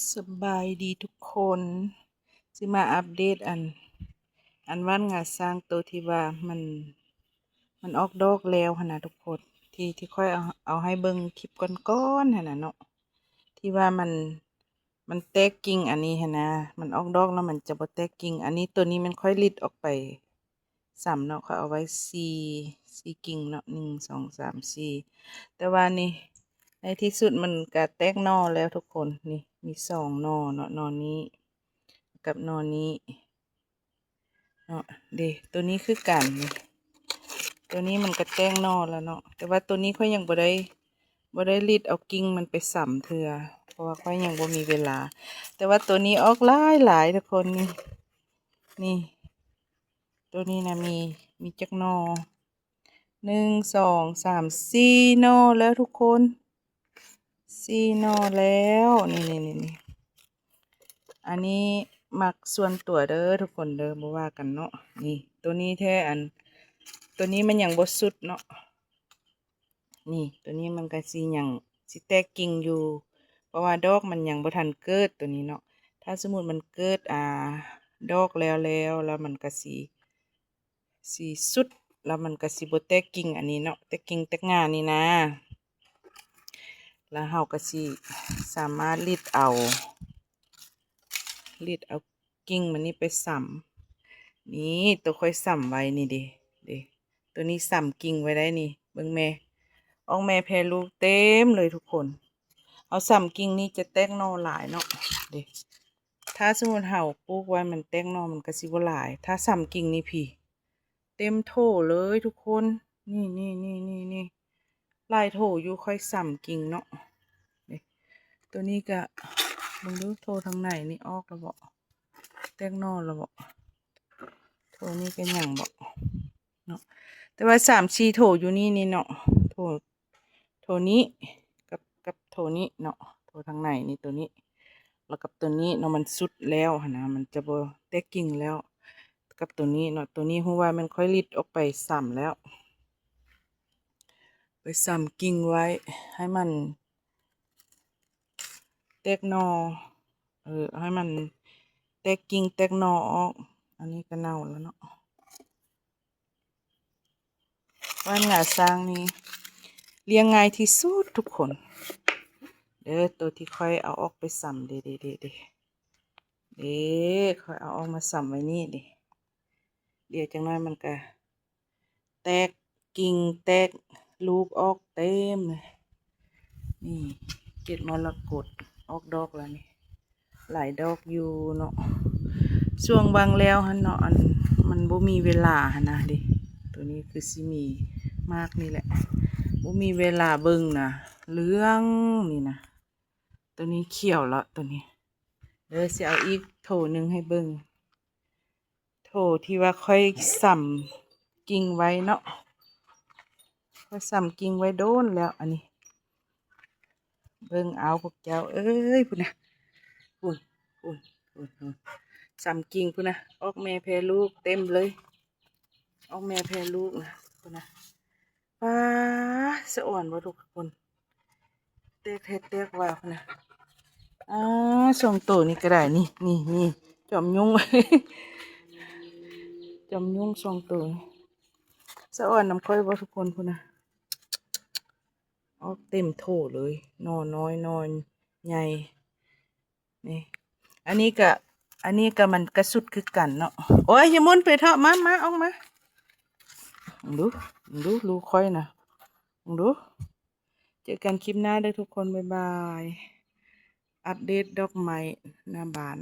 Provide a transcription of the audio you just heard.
สบายดีทุกคนสิมาอัปเดตอันว่านงาสร้างตัวที่ว่ามันออกดอกแล้วหั่นน่ะทุกคนที่ค่อยเอาให้เบิ่งคลิปก่อนๆหั่นน่ะเนาะที่ว่ามันแตกกิ่งอันนี้หั่นนะมันออกดอกแล้วมันจะบ่แตกกิ่งอันนี้ตัวนี้มันค่อยหลิดออกไป3เนาะเขาเอาไว้4กิ่งเนาะ1 2 3 4แต่ว่านี่ในที่สุดมันก็แตกหน่อแล้วทุกคนนี่มี2หน่อเนาะหน่อนี้กับหน่อนี้เนาะตัวนี้คือกันนี่ตัวนี้มันก็แตกหน่อแล้วเนาะแต่ว่าตัวนี้ค่อยยังบ่ได้รีดเอากิ่งมันไปสำเทื่อเพราะว่าค่อยยังบ่มีเวลาแต่ว่าตัวนี้ออกหลายทุกคนนี่ตัวนี้นะมีจักหน่อ1 2 3 4หน่อแล้วทุกคน4หน่อแล้วนี่อันนี้มักส่วนตัวเด้อทุกคนเด้อบ่ว่ากันเนาะนี่ตัวนี้แท้ตัวนี้มันยังบ่สุดเนาะนี่ตัวนี้มันก็สิยังสิแตกกิ่งอยู่เพราะว่าดอกมันยังบ่ทันเกิดตัวนี้เนาะถ้าสมมุติมันเกิดดอกแล้วมันก็สิสุดแล้วมันก็สิบ่แตกกิ่งอันนี้เนาะแตกกิ่งแตกงานี่นะแล้วเฮาก็สิสามารถรีดเอากิ่งมันนี่ไปส่ำนี่ตัวค่อยส่ำไว้นี่ดิตัวนี้ส่ำกิ่งไว้ได้นี่เบิ่งแม่ออกแม่แพรลูกเต็มเลยทุกคนเอาส่ำกิ่งนี่จะแตกหน่อหลายเนาะถ้าสมมุติเฮาปลูกไว้มันแตกหน่อมันก็สิบ่หลายถ้าส่ำกิ่งนี่พี่เต็มโถเลยทุกคนนี่ลายโถอยู่ค่อยส่ำกิ่งเนาะตัวนี้ก็มึงดูโถทางไหนนี่ออกแล้วบ่แตกหน่อแล้วบ่โถนี้ก็ยังบ่เนาะแต่ว่า3-4โถอยู่นี่เนาะโถนี้กับโถนี้เนาะโถทางไหนนี่ตัวนี้แล้วกับตัวนี้เนาะมันสุดแล้วนะมันจะบ่แตกกิ่งแล้วกับตัวนี้เนาะตัวนี้ฮู้ว่ามันค่อยริดออกไป3แล้วไป3กิ่งไว้ให้มันแตกหน่อให้มันแตกกิ่งแตกหน่อออกอันนี้ก็เน่าแล้วเนาะว่านงาสร้างนี่เลี้ยงง่ายที่สุดทุกคนตัวที่ค่อยเอาออกไปส่ำค่อยเอาออกมาส่ำไว้นี่เดี๋ยวจังน้อยมันก็แตกกิ่งแตกลูกออกเต็มเลยนี่เกล็ดมรกตออกดอกแล้วนี่หลายดอกอยู่เนาะช่วงบางแล้วฮะเนาะมันบ่มีเวลาฮะนะตัวนี้คือสิมีมากนี่แหละบ่มีเวลาเบิ่งนะเหลืองนี่นะตัวนี้เขียวแล้วตัวนี้สิเอาอีกโถหนึ่งให้เบิ่งโถที่ว่าค่อยส่ำกิ่งไว้เนาะค่อยส่ำกิ่งไว้โดนแล้วอันนี้เบิ่งเอาพวกเจ้าพุ่นนะพุ่นส่ำกิ่งพุ่นนะออกแม่แพรลูกเต็มเลยออกแม่แพรลูกนะพุ่นนะป้าสะอ่อนบ่ทุกคนแตกว่าพุ่นนะส่งตัวนี้ก็ได้นี่จอมยุง จอมยุงส่งตัวสะอ่อนน้ำค่อยบ่ทุกคนพุ่นนะออกเต็มโถเลยนอนน้อยนอนใหญ่นี่อันนี้ก็มันกระสุดคือกันเนาะโอ้ยอย่ามุนไปเถอะมาออกมาดูลูกค่อยนะดูเจอกันคลิปหน้าได้ทุกคนบ๊ายบายอัปเดตดอกไม้หน้าบ้าน